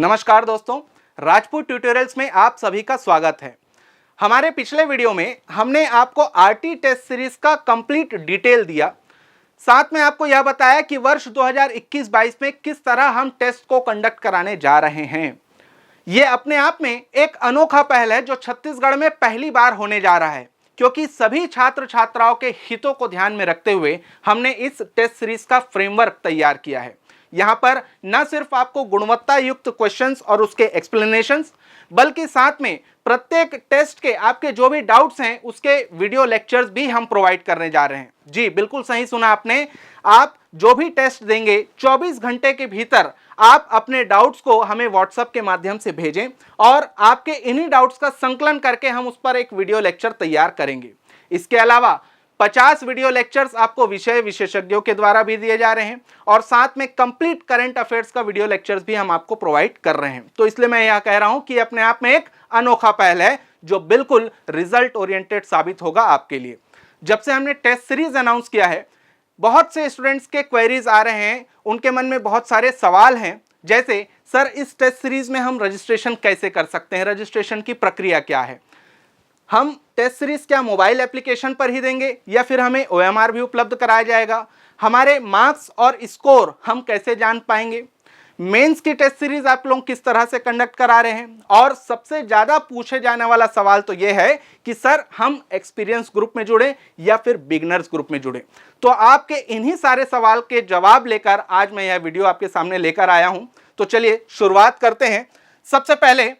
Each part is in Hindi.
नमस्कार दोस्तों, राजपूत ट्यूटोरियल्स में आप सभी का स्वागत है। हमारे पिछले वीडियो में हमने आपको आरटी टेस्ट सीरीज का कंप्लीट डिटेल दिया। साथ में आपको यह बताया कि वर्ष 2021-22 में किस तरह हम टेस्ट को कंडक्ट कराने जा रहे हैं। ये अपने आप में एक अनोखा पहल है जो छत्तीसगढ़ में पहली बार होने जा रहा है, क्योंकि सभी छात्र छात्राओं के हितों को ध्यान में रखते हुए हमने इस टेस्ट सीरीज का फ्रेमवर्क तैयार किया है। यहाँ पर न सिर्फ आपको गुणवत्ता युक्त क्वेश्चंस और उसके एक्सप्लेनेशंस, बल्कि साथ में प्रत्येक टेस्ट के आपके जो भी डाउट्स हैं उसके वीडियो लेक्चर्स भी हम प्रोवाइड करने जा रहे हैं। जी बिल्कुल सही सुना आपने। आप जो भी टेस्ट देंगे 24 घंटे के भीतर आप अपने डाउट्स को हमें व्हाट्सएप के माध्यम से भेजें और आपके इन्हीं डाउट्स का संकलन करके हम उस पर एक वीडियो लेक्चर तैयार करेंगे। इसके अलावा 50 वीडियो लेक्चर्स आपको विषय विशेषज्ञों के द्वारा भी दिए जा रहे हैं और साथ में कंप्लीट करंट अफेयर्स का वीडियो लेक्चर्स भी हम आपको प्रोवाइड कर रहे हैं। तो इसलिए मैं यह कह रहा हूं कि अपने आप में एक अनोखा पहल है जो बिल्कुल रिजल्ट ओरिएंटेड साबित होगा आपके लिए। जब से हमने टेस्ट सीरीज अनाउंस किया है, बहुत से स्टूडेंट्स के क्वेरीज आ रहे हैं, उनके मन में बहुत सारे सवाल हैं, जैसे सर इस टेस्ट सीरीज में हम रजिस्ट्रेशन कैसे कर सकते हैं, रजिस्ट्रेशन की प्रक्रिया क्या है, हम टेस्ट सीरीज क्या मोबाइल एप्लीकेशन पर ही देंगे या फिर हमें ओएमआर भी उपलब्ध कराया जाएगा, हमारे मार्क्स और स्कोर हम कैसे जान पाएंगे, मेंस की टेस्ट सीरीज आप लोग किस तरह से कंडक्ट करा रहे हैं, और सबसे ज्यादा पूछे जाने वाला सवाल तो यह है कि सर हम एक्सपीरियंस ग्रुप में जुड़े या फिर बिगनर्स ग्रुप में जुड़े। तो आपके इन्हीं सारे सवाल के जवाब लेकर आज मैं यह वीडियो आपके सामने लेकर आया हूं। तो चलिए शुरुआत करते हैं। सबसे पहले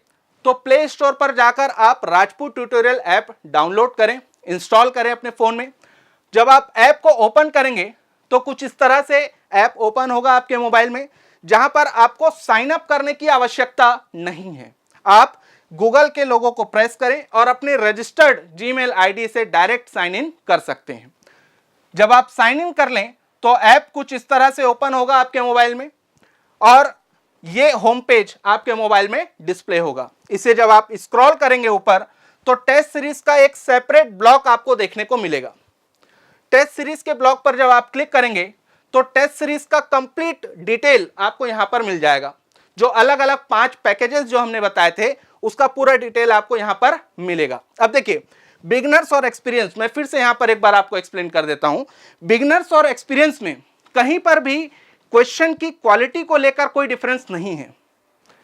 तो प्ले स्टोर पर जाकर आप राजपूत ट्यूटोरियल ऐप डाउनलोड करें, इंस्टॉल करें अपने फोन में। जब आप ऐप को ओपन करेंगे तो कुछ इस तरह से ऐप ओपन होगा आपके मोबाइल में, जहां पर आपको साइन अप करने की आवश्यकता नहीं है। आप गूगल के लोगो को प्रेस करें और अपने रजिस्टर्ड जीमेल आईडी से डायरेक्ट साइन इन कर सकते हैं। जब आप साइन इन कर लें तो ऐप कुछ इस तरह से ओपन होगा आपके मोबाइल में और ये होम पेज आपके मोबाइल में डिस्प्ले होगा। इसे जब आप स्क्रॉल करेंगे ऊपर तो टेस्ट सीरीज का एक सेपरेट ब्लॉक आपको देखने को मिलेगा। टेस्ट सीरीज के ब्लॉक पर जब आप क्लिक करेंगे तो टेस्ट सीरीज का कंप्लीट डिटेल आपको यहां पर मिल जाएगा। जो अलग अलग 5 पैकेजेस जो हमने बताए थे उसका पूरा डिटेल आपको यहां पर मिलेगा। अब देखिए, बिगनर्स और एक्सपीरियंस, मैं फिर से यहां पर एक बार आपको एक्सप्लेन कर देता हूं। बिगनर्स और एक्सपीरियंस में कहीं पर भी क्वेश्चन की क्वालिटी को लेकर कोई डिफरेंस नहीं है,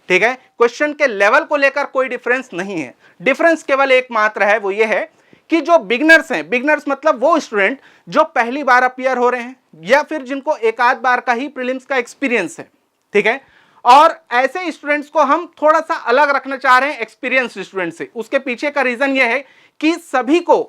ठीक है। क्वेश्चन के लेवल को लेकर कोई डिफरेंस नहीं है। डिफरेंस केवल एक मात्र है, वो ये है कि जो बिगनर्स हैं, बिगनर्स मतलब वो स्टूडेंट जो पहली बार अपीयर हो रहे हैं या फिर जिनको एक आध बार का ही प्रीलिम्स का एक्सपीरियंस है, ठीक है। और ऐसे स्टूडेंट्स को हम थोड़ा सा अलग रखना चाह रहे हैं एक्सपीरियंस स्टूडेंट से। उसके पीछे का रीजन यह है कि सभी को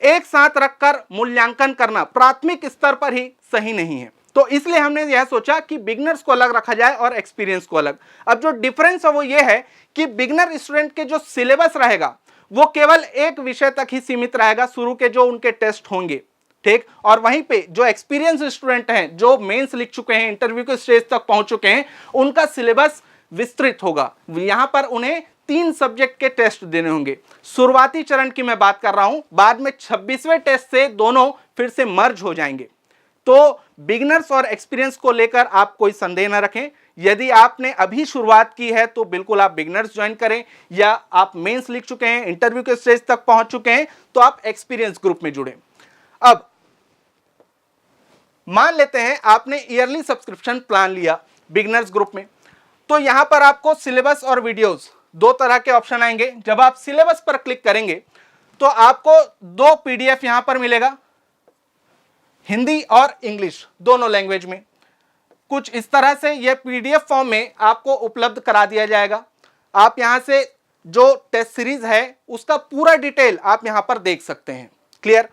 एक साथ रखकर मूल्यांकन करना प्राथमिक स्तर पर ही सही नहीं है। तो इसलिए हमने यह सोचा कि बिगनर्स को अलग रखा जाए और एक्सपीरियंस को अलग। अब जो डिफरेंस है वो ये है कि बिगनर स्टूडेंट के जो सिलेबस रहेगा वो केवल एक विषय तक ही सीमित रहेगा, शुरू के जो उनके टेस्ट होंगे, ठीक। और वहीं पे जो एक्सपीरियंस स्टूडेंट हैं, जो मेंस लिख चुके हैं, इंटरव्यू के स्टेज तक पहुंच चुके हैं, उनका सिलेबस विस्तृत होगा। यहां पर उन्हें 3 सब्जेक्ट के टेस्ट देने होंगे। शुरुआती चरण की मैं बात कर रहा हूं, बाद में 26वें टेस्ट से दोनों फिर से मर्ज हो जाएंगे। तो बिगनर्स और एक्सपीरियंस को लेकर आप कोई संदेह न रखें। यदि आपने अभी शुरुआत की है तो बिल्कुल आप बिगनर्स ज्वाइन करें, या आप मेंस लिख चुके हैं, इंटरव्यू के स्टेज तक पहुंच चुके हैं तो आप एक्सपीरियंस ग्रुप में जुड़ें। अब मान लेते हैं आपने ईयरली सब्सक्रिप्शन प्लान लिया बिगनर्स ग्रुप में, तो यहां पर आपको सिलेबस और वीडियोस 2 तरह के ऑप्शन आएंगे। जब आप सिलेबस पर क्लिक करेंगे तो आपको 2 पीडीएफ यहां पर मिलेगा, हिंदी और इंग्लिश दोनों लैंग्वेज में। कुछ इस तरह से यह पीडीएफ फॉर्म में आपको उपलब्ध करा दिया जाएगा। आप यहां से जो टेस्ट सीरीज है उसका पूरा डिटेल आप यहां पर देख सकते हैं। क्लियर।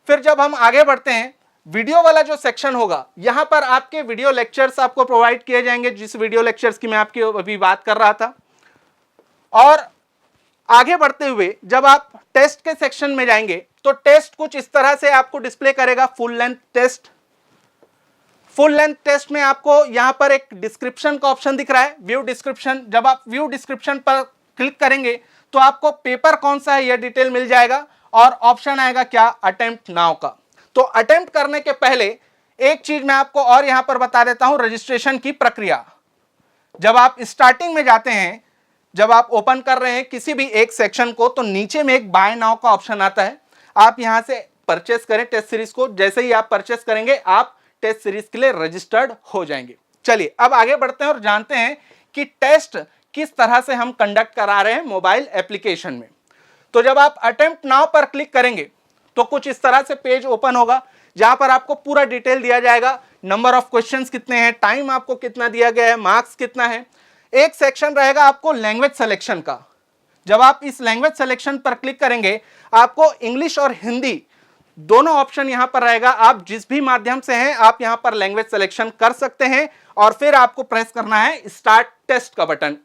फिर जब हम आगे बढ़ते हैं, वीडियो वाला जो सेक्शन होगा, यहां पर आपके वीडियो लेक्चर्स आपको प्रोवाइड किए जाएंगे, जिस वीडियो लेक्चर्स की मैं आपकी अभी बात कर रहा था। और आगे बढ़ते हुए जब आप टेस्ट के सेक्शन में जाएंगे तो टेस्ट कुछ इस तरह से आपको डिस्प्ले करेगा। Full length test. Full length test में आपको यहां पर एक डिस्क्रिप्शन का ऑप्शन दिख रहा है, व्यू डिस्क्रिप्शन। जब आप व्यू डिस्क्रिप्शन पर क्लिक करेंगे तो आपको पेपर कौन सा है यह डिटेल मिल जाएगा और ऑप्शन आएगा क्या, अटेम्प्ट नाउ का। तो अटेम्प्ट करने के पहले एक चीज मैं आपको और यहां पर बता देता हूं, रजिस्ट्रेशन की प्रक्रिया। जब आप स्टार्टिंग में जाते हैं, जब आप ओपन कर रहे हैं किसी भी एक सेक्शन को, तो नीचे में एक बाय नाउ का ऑप्शन आता है। आप यहां से परचेस करें टेस्ट सीरीज को। जैसे ही आप परचेस करेंगे आप टेस्ट सीरीज के लिए रजिस्टर्ड हो जाएंगे। चलिए अब आगे बढ़ते हैं और जानते हैं कि टेस्ट किस तरह से हम कंडक्ट करा रहे हैं मोबाइल एप्लीकेशन में। तो जब आप अटेम्प्ट नाउ पर क्लिक करेंगे तो कुछ इस तरह से पेज ओपन होगा, जहां पर आपको पूरा डिटेल दिया जाएगा। नंबर ऑफ क्वेश्चंस कितने हैं, टाइम आपको कितना दिया गया है, मार्क्स कितना है। एक सेक्शन रहेगा आपको लैंग्वेज सिलेक्शन का। जब आप इस लैंग्वेज सिलेक्शन पर क्लिक करेंगे आपको इंग्लिश और हिंदी दोनों ऑप्शन यहां पर रहेगा। आप जिस भी माध्यम से हैं आप यहां पर लैंग्वेज सिलेक्शन कर सकते हैं और फिर आपको प्रेस करना है स्टार्ट टेस्ट का बटन।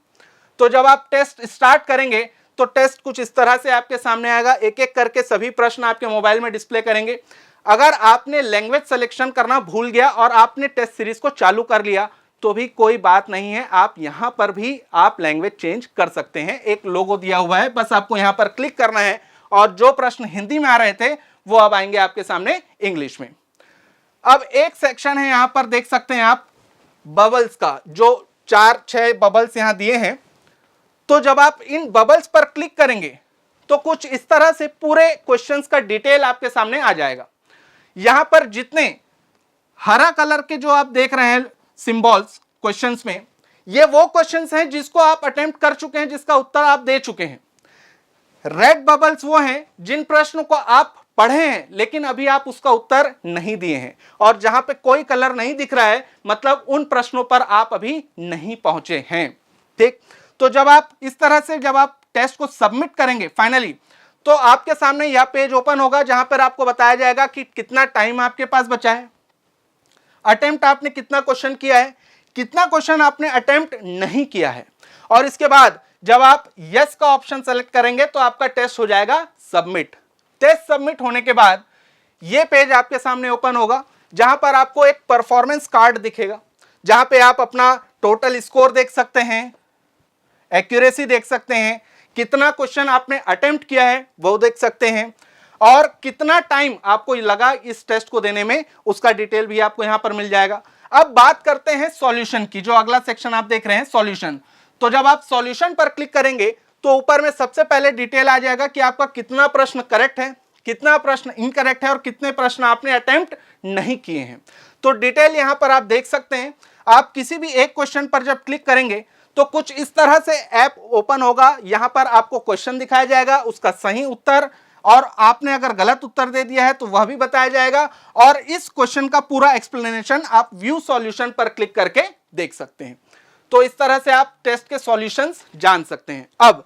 तो जब आप टेस्ट स्टार्ट करेंगे तो टेस्ट कुछ इस तरह से आपके सामने आएगा। एक एक करके सभी प्रश्न आपके मोबाइल में डिस्प्ले करेंगे। अगर आपने लैंग्वेज सिलेक्शन करना भूल गया और आपने टेस्ट सीरीज को चालू कर लिया तो भी कोई बात नहीं है, आप यहां पर भी आप लैंग्वेज चेंज कर सकते हैं। एक लोगो दिया हुआ है, बस आपको यहां पर क्लिक करना है और जो प्रश्न हिंदी में आ रहे थे वो अब आएंगे आपके सामने इंग्लिश में। अब एक सेक्शन है यहां पर देख सकते हैं आप बबल्स का, जो 4-6 बबल्स यहां दिए हैं। तो जब आप इन बबल्स पर क्लिक करेंगे तो कुछ इस तरह से पूरे क्वेश्चंस का डिटेल आपके सामने आ जाएगा। यहां पर जितने हरा कलर के जो आप देख रहे हैं सिंबल्स क्वेश्चंस में, ये वो क्वेश्चंस हैं जिसको आप अटेम्प्ट कर चुके हैं, जिसका उत्तर आप दे चुके हैं। रेड बबल्स वो हैं जिन प्रश्नों को आप पढ़े हैं लेकिन अभी आप उसका उत्तर नहीं दिए हैं, और जहां पे कोई कलर नहीं दिख रहा है मतलब उन प्रश्नों पर आप अभी नहीं पहुंचे हैं। ठीक, तो जब आप इस तरह से जब आप टेस्ट को सबमिट करेंगे फाइनली, तो आपके सामने यह पेज ओपन होगा जहां पर आपको बताया जाएगा कि कितना टाइम आपके पास बचा है, अटेम्प्ट आपने कितना क्वेश्चन किया है, कितना क्वेश्चन आपने अटेम्प्ट नहीं किया है। और इसके बाद जब आप यस का ऑप्शन सेलेक्ट करेंगे तो आपका टेस्ट हो जाएगा सबमिट। टेस्ट सबमिट होने के बाद यह पेज आपके सामने ओपन होगा जहां पर आपको एक परफॉर्मेंस कार्ड दिखेगा, जहां पे आप अपना टोटल स्कोर देख सकते हैं, एक्यूरेसी देख सकते हैं, कितना क्वेश्चन आपने अटेम्प्ट किया है वो देख सकते हैं, और कितना टाइम आपको लगा इस टेस्ट को देने में उसका डिटेल भी आपको यहां पर मिल जाएगा। अब बात करते हैं सॉल्यूशन की, जो अगला सेक्शन आप देख रहे हैं सॉल्यूशन। तो जब आप सॉल्यूशन पर क्लिक करेंगे तो ऊपर में सबसे पहले डिटेल आ जाएगा कि आपका कितना प्रश्न करेक्ट है, कितना प्रश्न इनकरेक्ट है और कितने प्रश्न आपने अटेम्प्ट नहीं किए हैं। तो डिटेल यहां पर आप देख सकते हैं। आप किसी भी एक क्वेश्चन पर जब क्लिक करेंगे तो कुछ इस तरह से ऐप ओपन होगा। यहां पर आपको क्वेश्चन दिखाया जाएगा, उसका सही उत्तर, और आपने अगर गलत उत्तर दे दिया है तो वह भी बताया जाएगा, और इस क्वेश्चन का पूरा एक्सप्लेनेशन आप व्यू सॉल्यूशन पर क्लिक करके देख सकते हैं। तो इस तरह से आप टेस्ट के सॉल्यूशंस जान सकते हैं। अब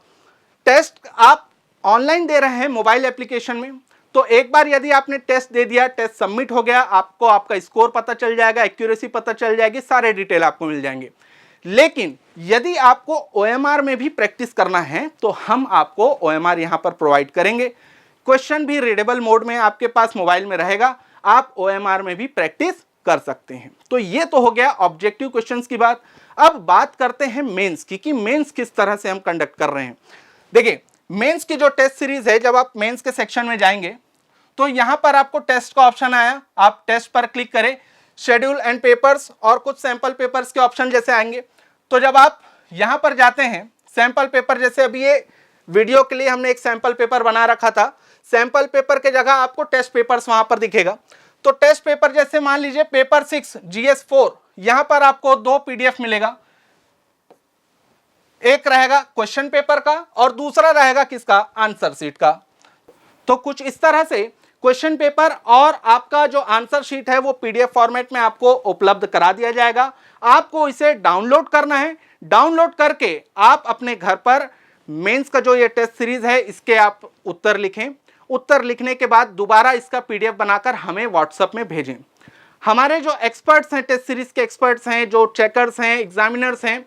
टेस्ट आप ऑनलाइन दे रहे हैं मोबाइल एप्लीकेशन में, तो एक बार यदि आपने टेस्ट दे दिया, टेस्ट सबमिट हो गया, आपको आपका स्कोर पता चल जाएगा, एक्यूरेसी पता चल जाएगी, सारे डिटेल आपको मिल जाएंगे। लेकिन यदि आपको OMR में भी प्रैक्टिस करना है तो हम आपको OMR यहां पर प्रोवाइड करेंगे। क्वेश्चन भी रीडेबल मोड में आपके पास मोबाइल में रहेगा, आप OMR में भी प्रैक्टिस कर सकते हैं। तो ये तो हो गया ऑब्जेक्टिव क्वेश्चंस की बात। अब बात करते हैं मेंस की, कि मेंस किस तरह से हम कंडक्ट कर रहे हैं। देखिए मेंस की जो टेस्ट सीरीज है, जब आप मेंस के सेक्शन में जाएंगे तो यहां पर आपको टेस्ट का ऑप्शन आया, आप टेस्ट पर क्लिक करें, शेड्यूल एंड पेपर्स और कुछ सैंपल पेपर्स के ऑप्शन जैसे आएंगे। तो जब आप यहां पर जाते हैं सैंपल पेपर, जैसे अभी ये वीडियो के लिए हमने एक सैंपल पेपर बना रखा था, सैंपल पेपर के जगह आपको टेस्ट पेपर्स वहां पर दिखेगा। तो टेस्ट पेपर जैसे मान लीजिए पेपर 6 GS 4, यहां पर आपको 2 PDF मिलेगा, एक रहेगा क्वेश्चन पेपर का और दूसरा रहेगा किसका, आंसर शीट का। तो कुछ इस तरह से क्वेश्चन पेपर और आपका जो आंसर शीट है वो PDF फॉर्मेट में आपको उपलब्ध करा दिया जाएगा। आपको इसे डाउनलोड करना है, डाउनलोड करके आप अपने घर पर मेंस का जो ये टेस्ट सीरीज है इसके आप उत्तर लिखें। उत्तर लिखने के बाद दोबारा इसका PDF बनाकर हमें WhatsApp में भेजें। हमारे जो एक्सपर्ट्स हैं, टेस्ट सीरीज के एक्सपर्ट्स हैं, जो चेकर्स हैं, एग्जामिनर्स हैं,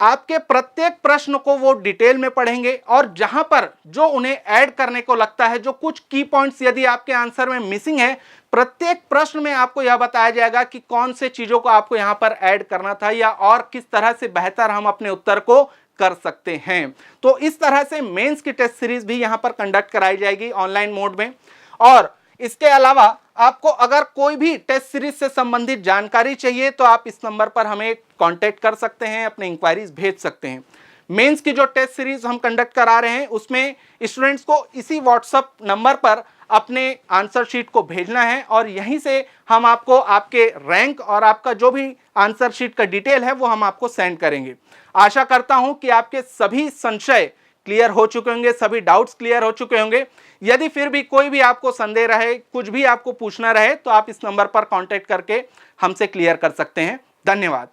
आपके प्रत्येक प्रश्न को वो डिटेल में पढ़ेंगे और जहां पर जो उन्हें ऐड करने को लगता है, जो कुछ की पॉइंट्स यदि आपके आंसर में मिसिंग है, प्रत्येक प्रश्न में आपको यह बताया जाएगा कि कौन से चीजों को आपको यहां पर ऐड करना था या और किस तरह से बेहतर हम अपने उत्तर को कर सकते हैं। तो इस तरह से मेंस की टेस्ट सीरीज भी यहां पर कंडक्ट कराई जाएगी ऑनलाइन मोड में। और इसके अलावा आपको अगर कोई भी टेस्ट सीरीज से संबंधित जानकारी चाहिए तो आप इस नंबर पर हमें कांटेक्ट कर सकते हैं, अपने इंक्वायरीज भेज सकते हैं। मेंस की जो टेस्ट सीरीज हम कंडक्ट करा रहे हैं उसमें स्टूडेंट्स को इसी व्हाट्सएप नंबर पर अपने आंसर शीट को भेजना है और यहीं से हम आपको आपके रैंक और आपका जो भी आंसर शीट का डिटेल है वो हम आपको सेंड करेंगे। आशा करता हूं कि आपके सभी संशय क्लियर हो चुके होंगे, सभी डाउट्स क्लियर हो चुके होंगे। यदि फिर भी कोई भी आपको संदेह रहे, कुछ भी आपको पूछना रहे तो आप इस नंबर पर कांटेक्ट करके हमसे क्लियर कर सकते हैं। धन्यवाद।